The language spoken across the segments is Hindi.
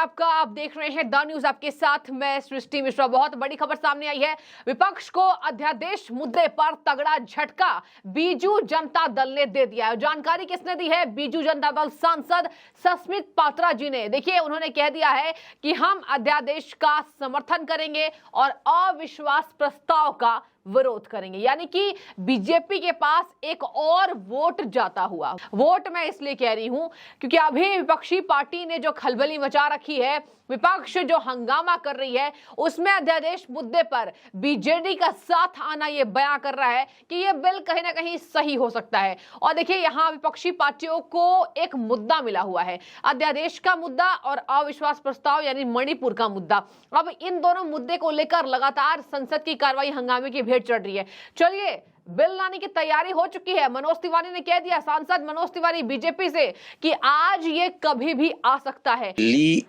आपका। आप देख रहे हैं द न्यूज, आपके साथ मैं सृष्टि मिश्रा। बहुत बड़ी खबर सामने आई है। विपक्ष को अध्यादेश मुद्दे पर तगड़ा झटका बीजू जनता दल ने दे दिया है। जानकारी किसने दी है? बीजू जनता दल सांसद सस्मित पात्रा जी ने। देखिए, उन्होंने कह दिया है कि हम अध्यादेश का समर्थन करेंगे और अविश्वास प्रस्ताव का विरोध करेंगे। यानी कि बीजेपी के पास एक और वोट जाता हुआ। वोट मैं इसलिए कह रही हूं क्योंकि अभी विपक्षी पार्टी ने जो खलबली मचा रखी है, विपक्ष जो हंगामा कर रही है, उसमें अध्यादेश मुद्दे पर बीजेडी का साथ आना यह बयां कर रहा है कि यह बिल कहीं ना कहीं सही हो सकता है। और देखिए, यहां विपक्षी पार्टियों को एक मुद्दा मिला हुआ है, अध्यादेश का मुद्दा और अविश्वास प्रस्ताव यानी मणिपुर का मुद्दा। अब इन दोनों मुद्दे को लेकर लगातार संसद की कार्रवाई हंगामे की भेंट चढ़ रही है। चलिए, बिल लाने की तैयारी हो चुकी है। मनोज तिवारी ने कह दिया, सांसद मनोज तिवारी बीजेपी से, कि आज ये कभी भी आ सकता है। दिल्ली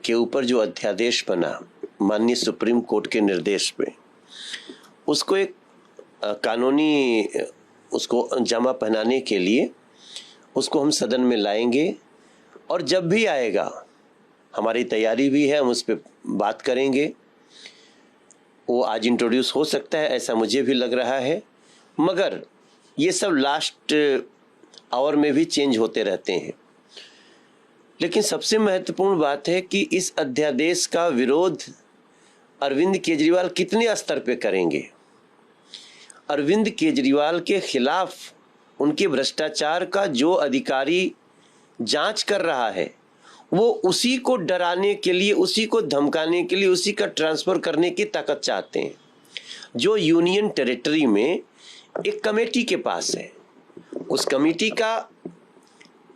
के ऊपर जो अध्यादेश बना माननीय सुप्रीम कोर्ट के निर्देश पे, उसको एक कानूनी उसको जमा पहनाने के लिए उसको हम सदन में लाएंगे और जब भी आएगा हमारी तैयारी भी है, हम उस पर बात करेंगे। वो आज इंट्रोड्यूस हो सकता है, ऐसा मुझे भी लग रहा है, मगर ये सब लास्ट आवर में भी चेंज होते रहते हैं। लेकिन सबसे महत्वपूर्ण बात है कि इस अध्यादेश का विरोध अरविंद केजरीवाल कितने स्तर पे करेंगे। अरविंद केजरीवाल के खिलाफ उनके भ्रष्टाचार का जो अधिकारी जांच कर रहा है, वो उसी को डराने के लिए, उसी को धमकाने के लिए, उसी का ट्रांसफर करने की ताकत चाहते हैं। जो यूनियन टेरिटरी में एक कमेटी के पास है, उस कमेटी का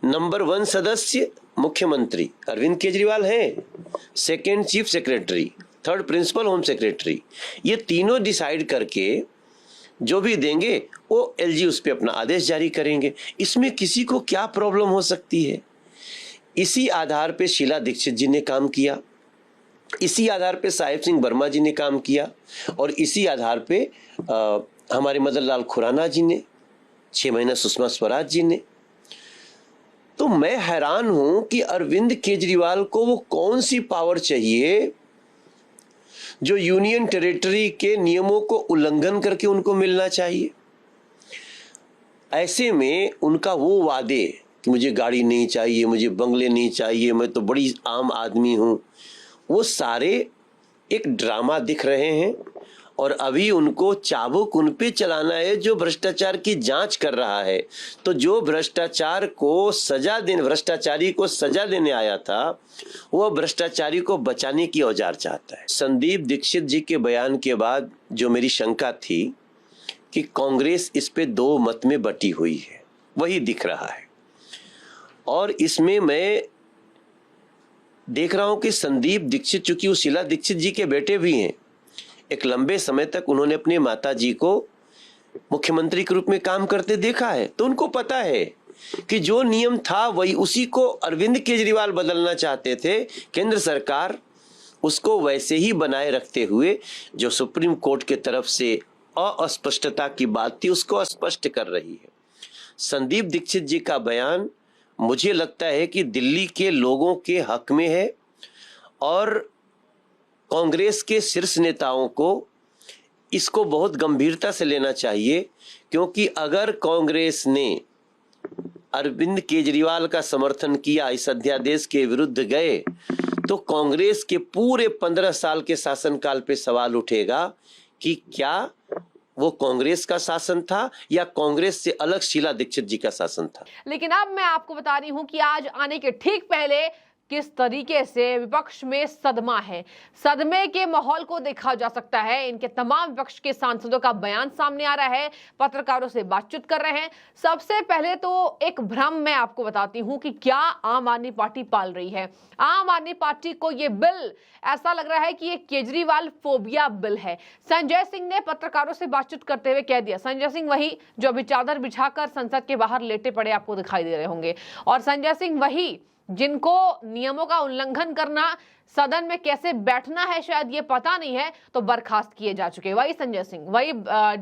नंबर 1 सदस्य मुख्यमंत्री अरविंद केजरीवाल है, second chief secretary, third principal home secretary. ये तीनों डिसाइड करके जो भी देंगे वो एलजी उस पर अपना आदेश जारी करेंगे। इसमें किसी को क्या प्रॉब्लम हो सकती है? इसी आधार पे शीला दीक्षित जी ने काम किया, इसी आधार पे साहिब सिंह वर्मा जी ने काम किया और इसी आधार पे हमारे मदन लाल खुराना जी ने, 6 महीना सुषमा स्वराज जी ने। तो मैं हैरान हूं कि अरविंद केजरीवाल को वो कौन सी पावर चाहिए जो यूनियन टेरिटरी के नियमों को उल्लंघन करके उनको मिलना चाहिए। ऐसे में उनका वो वादे कि मुझे गाड़ी नहीं चाहिए, मुझे बंगले नहीं चाहिए, मैं तो बड़ी आम आदमी हूं, वो सारे एक ड्रामा दिख रहे हैं। और अभी उनको चाबुक उन पे चलाना है जो भ्रष्टाचार की जांच कर रहा है। तो जो भ्रष्टाचारी को सजा देने आया था, वो भ्रष्टाचारी को बचाने की औजार चाहता है। संदीप दीक्षित जी के बयान के बाद जो मेरी शंका थी कि कांग्रेस इस पे 2 मत में बटी हुई है, वही दिख रहा है। और इसमें मैं देख रहा हूं कि संदीप दीक्षित, चूंकि वो शीला दीक्षित जी के बेटे भी हैं, एक लंबे समय तक उन्होंने अपने माता जी को मुख्यमंत्री के रूप में काम करते देखा है, तो उनको पता है कि जो नियम था वही, उसी को अरविंद केजरीवाल बदलना चाहते थे। केंद्र सरकार उसको वैसे ही बनाए रखते हुए जो सुप्रीम कोर्ट के तरफ से अस्पष्टता की बात थी उसको स्पष्ट कर रही है। संदीप दीक्षित जी का बयान मुझे लगता है कि दिल्ली के लोगों के हक में है और कांग्रेस के शीर्ष नेताओं को इसको बहुत गंभीरता से लेना चाहिए, क्योंकि अगर कांग्रेस ने अरविंद केजरीवाल का समर्थन किया, इस अध्यादेश के विरुद्ध गए, तो कांग्रेस के पूरे 15 साल के शासनकाल पे सवाल उठेगा कि क्या वो कांग्रेस का शासन था या कांग्रेस से अलग शीला दीक्षित जी का शासन था। लेकिन अब मैं आपको बता रही हूं कि आज आने के ठीक पहले किस तरीके से विपक्ष में सदमा है। सदमे के माहौल को देखा जा सकता है। इनके तमाम विपक्ष के सांसदों का बयान सामने आ रहा है, पत्रकारों से बातचीत कर रहे हैं। सबसे पहले तो एक भ्रम मैं आपको बताती हूं कि क्या आम आदमी पार्टी पाल रही है। आम आदमी पार्टी को यह बिल ऐसा लग रहा है कि ये केजरीवाल फोबिया बिल है। संजय सिंह ने पत्रकारों से बातचीत करते हुए कह दिया, संजय सिंह वही जो अभी चादर बिछाकर संसद के बाहर लेटे पड़े आपको दिखाई दे रहे होंगे, और संजय सिंह वही जिनको नियमों का उल्लंघन करना, सदन में कैसे बैठना है शायद ये पता नहीं है, तो बर्खास्त किए जा चुके। वही संजय सिंह, वही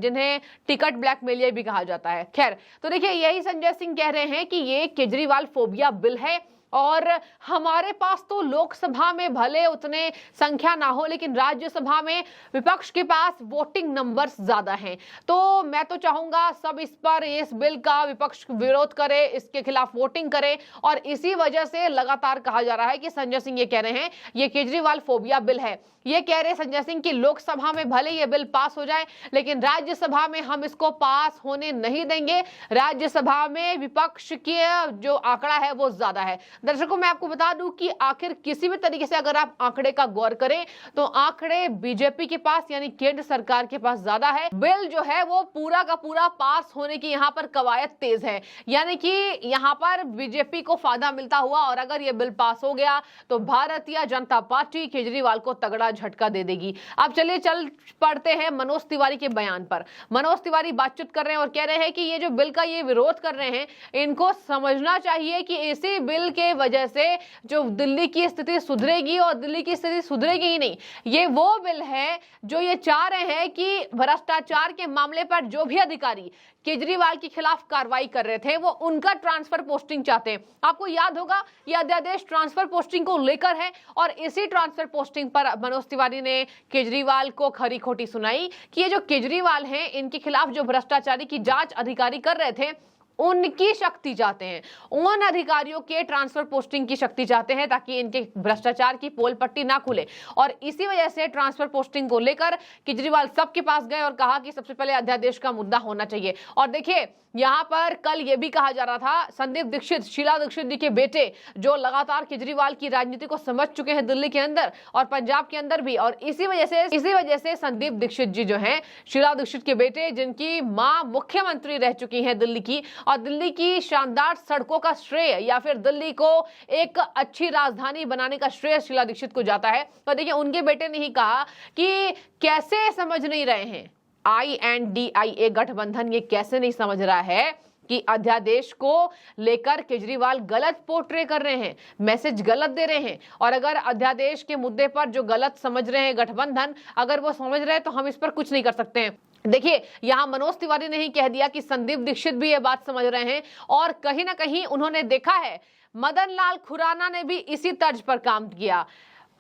जिन्हें टिकट ब्लैकमेलियर भी कहा जाता है। खैर, तो देखिए, यही संजय सिंह कह रहे हैं कि ये केजरीवाल फोबिया बिल है और हमारे पास तो लोकसभा में भले उतने संख्या ना हो, लेकिन राज्यसभा में विपक्ष के पास वोटिंग नंबर्स ज्यादा हैं। तो मैं तो चाहूंगा सब इस पर, इस बिल का विपक्ष विरोध करे, इसके खिलाफ वोटिंग करे। और इसी वजह से लगातार कहा जा रहा है कि संजय सिंह ये कह रहे हैं ये केजरीवाल फोबिया बिल है। ये कह रहे संजय सिंह की लोकसभा में भले ये बिल पास हो जाए, लेकिन राज्यसभा में हम इसको पास होने नहीं देंगे। राज्यसभा में विपक्ष के जो आंकड़ा है वो ज्यादा है। दर्शकों, मैं आपको बता दूं कि आखिर किसी भी तरीके से अगर आप आंकड़े का गौर करें तो आंकड़े बीजेपी के पास यानी केंद्र सरकार के पास ज्यादा है। बिल जो है वो पूरा का पूरा पास होने की यहाँ पर कवायद तेज है, यानी कि यहाँ पर बीजेपी को फायदा मिलता हुआ। और अगर ये बिल पास हो गया तो भारतीय जनता पार्टी केजरीवाल को तगड़ा झटका दे देगी। अब चलिए चल पड़ते हैं मनोज तिवारी के बयान पर। मनोज तिवारी बातचीत कर रहे हैं और कह रहे हैं कि ये जो बिल का ये विरोध कर रहे हैं, इनको समझना चाहिए कि इसी बिल के वजह से जो दिल्ली की स्थिति सुधरेगी, और दिल्ली की स्थिति सुधरेगी ही नहीं, ये वो बिल है जो ये चाह रहे हैं कि भ्रष्टाचार के मामले पर जो भी अधिकारी केजरीवाल के खिलाफ कार्रवाई कर रहे थे वो उनका ट्रांसफर पोस्टिंग चाहते हैं। आपको याद होगा ये अध्यादेश ट्रांसफर पोस्टिंग को लेकर है, और इसी ट्रांसफर पोस्टिंग पर मनोज तिवारी ने केजरीवाल को खरी खोटी सुनाई कि ये जो केजरीवाल हैं इनके खिलाफ जो भ्रष्टाचारी की जांच अधिकारी कर रहे थे उनकी शक्ति चाहते हैं, उन अधिकारियों के ट्रांसफर पोस्टिंग की शक्ति चाहते हैं ताकि इनके भ्रष्टाचार की पोल पट्टी ना खुले। और इसी वजह से ट्रांसफर पोस्टिंग को लेकर केजरीवाल सबके पास गए और कहा कि सबसे पहले अध्यादेश का मुद्दा होना चाहिए। और देखिए यहाँ पर कल ये भी कहा जा रहा था, संदीप दीक्षित, शीला दीक्षित जी के बेटे, जो लगातार केजरीवाल की राजनीति को समझ चुके हैं दिल्ली के अंदर और पंजाब के अंदर भी, और इसी वजह से संदीप दीक्षित जी जो हैं, शीला दीक्षित के बेटे, जिनकी मां मुख्यमंत्री रह चुकी हैं दिल्ली की, और दिल्ली की शानदार सड़कों का श्रेय या फिर दिल्ली को एक अच्छी राजधानी बनाने का श्रेय शीला दीक्षित को जाता है। तो देखिए उनके बेटे ने ही कहा कि कैसे समझ नहीं रहे हैं, INDIA गठबंधन ये कैसे नहीं समझ रहा है कि अध्यादेश को लेकर केजरीवाल गलत पोर्ट्रे कर रहे हैं, मैसेज गलत दे रहे हैं। और अगर अध्यादेश के मुद्दे पर जो गलत समझ रहे हैं गठबंधन, अगर वो समझ रहे हैं तो हम इस पर कुछ नहीं कर सकते हैं। देखिए यहां मनोज तिवारी ने ही कह दिया कि संदीप दीक्षित भी ये बात समझ रहे हैं, और कहीं ना कहीं उन्होंने देखा है मदन लाल खुराना ने भी इसी तर्ज पर काम किया,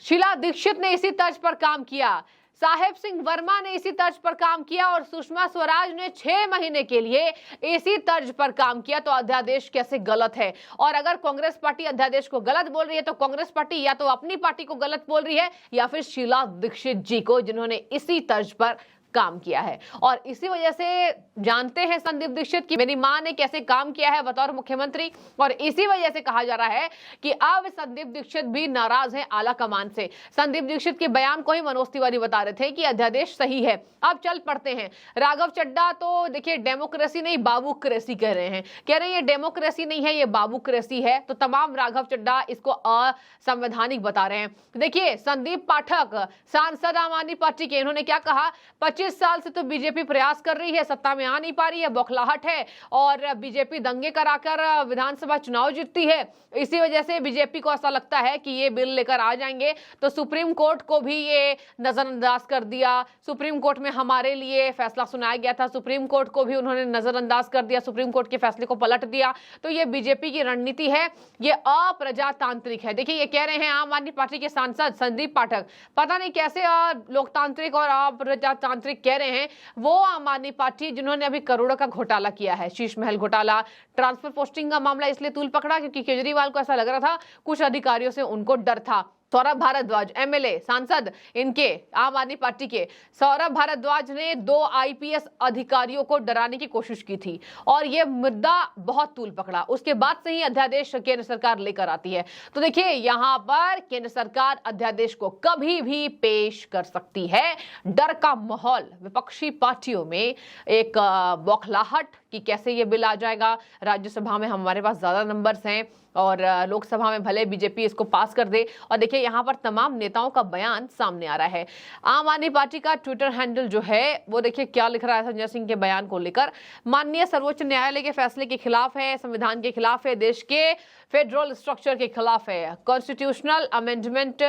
शीला दीक्षित ने इसी तर्ज पर काम किया, साहेब सिंह वर्मा ने इसी तर्ज पर काम किया, और सुषमा स्वराज ने 6 महीने के लिए इसी तर्ज पर काम किया। तो अध्यादेश कैसे गलत है? और अगर कांग्रेस पार्टी अध्यादेश को गलत बोल रही है तो कांग्रेस पार्टी या तो अपनी पार्टी को गलत बोल रही है या फिर शीला दीक्षित जी को, जिन्होंने इसी तर्ज पर काम किया है। और इसी वजह से जानते हैं संदीप दीक्षित की मेरी मां ने कैसे काम किया है बतौर मुख्यमंत्री, और इसी वजह से कहा जा रहा है कि अब संदीप दीक्षित भी नाराज है आला कमान से। संदीप दीक्षित के बयान को ही मनोज तिवारी बता रहे थे कि अध्यादेश सही है। अब चल पड़ते हैं, राघव चड्डा तो देखिए डेमोक्रेसी नहीं बाबूक्रेसी कह रहे हैं, कह रहे हैं ये डेमोक्रेसी नहीं है ये बाबूक्रेसी है। तो तमाम राघव चड्डा इसको असंवैधानिक बता रहे हैं। देखिए संदीप पाठक सांसद आम आदमी पार्टी के, इन्होंने क्या कहा, 25 साल से तो बीजेपी प्रयास कर रही है, सत्ता में आ नहीं पा रही है, बौखलाहट है, और बीजेपी दंगे कराकर विधानसभा चुनाव जीतती है। इसी वजह से बीजेपी को ऐसा लगता है कि ये बिल लेकर आ जाएंगे तो सुप्रीम कोर्ट को भी ये नजरअंदाज कर दिया। सुप्रीम कोर्ट में हमारे लिए फैसला सुनाया गया था, सुप्रीम कोर्ट को भी उन्होंने नजरअंदाज कर दिया, सुप्रीम कोर्ट के फैसले को पलट दिया। तो ये बीजेपी की रणनीति है, ये अप्रजातांत्रिक है। देखिए ये कह रहे हैं आम आदमी पार्टी के सांसद संदीप पाठक, पता नहीं कैसे लोकतांत्रिक और अप्रजातांत्रिक कह रहे हैं। वो आम आदमी पार्टी जिन्होंने अभी करोड़ों का घोटाला किया है, शीश महल घोटाला, ट्रांसफर पोस्टिंग का मामला इसलिए तूल पकड़ा क्योंकि केजरीवाल को ऐसा लग रहा था कुछ अधिकारियों से उनको डर था। सौरभ भारद्वाज MLA सांसद इनके आम आदमी पार्टी के, सौरभ भारद्वाज ने 2 IPS अधिकारियों को डराने की कोशिश की थी और यह मुद्दा बहुत तूल पकड़ा। उसके बाद से ही अध्यादेश केंद्र सरकार लेकर आती है। तो देखिए यहां पर केंद्र सरकार अध्यादेश को कभी भी पेश कर सकती है। डर का माहौल विपक्षी पार्टियों में, एक बौखलाहट कि कैसे ये बिल आ जाएगा। राज्यसभा में हमारे पास ज्यादा नंबर्स हैं और लोकसभा में भले बीजेपी इसको पास कर दे। और देखिए यहाँ पर तमाम नेताओं का बयान सामने आ रहा है। आम आदमी पार्टी का ट्विटर हैंडल जो है वो देखिए क्या लिख रहा है संजय सिंह के बयान को लेकर, माननीय सर्वोच्च न्यायालय के फैसले के खिलाफ है, संविधान के खिलाफ है, देश के फेडरल स्ट्रक्चर के खिलाफ है, कॉन्स्टिट्यूशनल अमेंडमेंट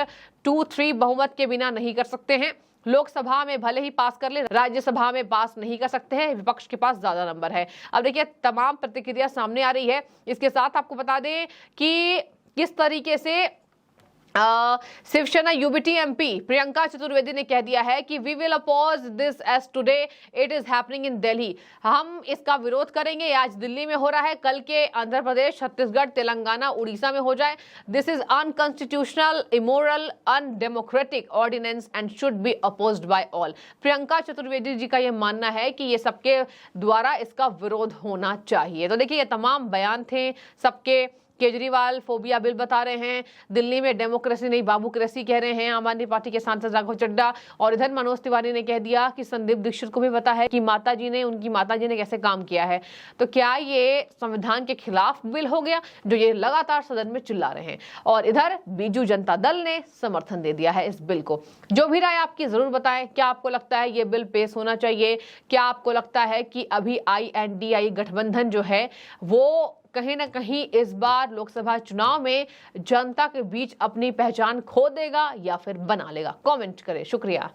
2-3 बहुमत के बिना नहीं कर सकते हैं, लोकसभा में भले ही पास कर ले राज्यसभा में पास नहीं कर सकते हैं, विपक्ष के पास ज्यादा नंबर है। अब देखिए तमाम प्रतिक्रिया सामने आ रही है। इसके साथ आपको बता दें कि किस तरीके से शिवसेना यूबीटी एमपी प्रियंका चतुर्वेदी ने कह दिया है कि we will oppose this as today it is happening in Delhi. हम इसका विरोध करेंगे, आज दिल्ली में हो रहा है, कल के आंध्र प्रदेश, छत्तीसगढ़, तेलंगाना, उड़ीसा में हो जाए। This is unconstitutional, immoral, undemocratic ordinance and should be opposed by all. Priyanka Chaturvedi ji का यह मानना है कि ये सबके द्वारा इसका विरोध होना चाहिए। तो देखिए, ये तमाम बयान थे सबके। केजरीवाल फोबिया बिल बता रहे हैं, दिल्ली में डेमोक्रेसी नहीं बाबूक्रेसी कह रहे हैं आम आदमी पार्टी के सांसद राघव चड्ढा, और इधर मनोज तिवारी ने कह दिया कि संदीप दीक्षित को भी पता है कि उनकी माताजी ने कैसे काम किया है। तो क्या ये संविधान के खिलाफ बिल हो गया, जो ये लगातार सदन में चिल्ला रहे हैं? और इधर बीजू जनता दल ने समर्थन दे दिया है इस बिल को। जो भी राय आपकी जरूर बताएं, क्या आपको लगता है ये बिल पेश होना चाहिए? क्या आपको लगता है कि अभी INDI गठबंधन जो है वो कहीं ना कहीं इस बार लोकसभा चुनाव में जनता के बीच अपनी पहचान खो देगा या फिर बना लेगा? कमेंट करें। शुक्रिया।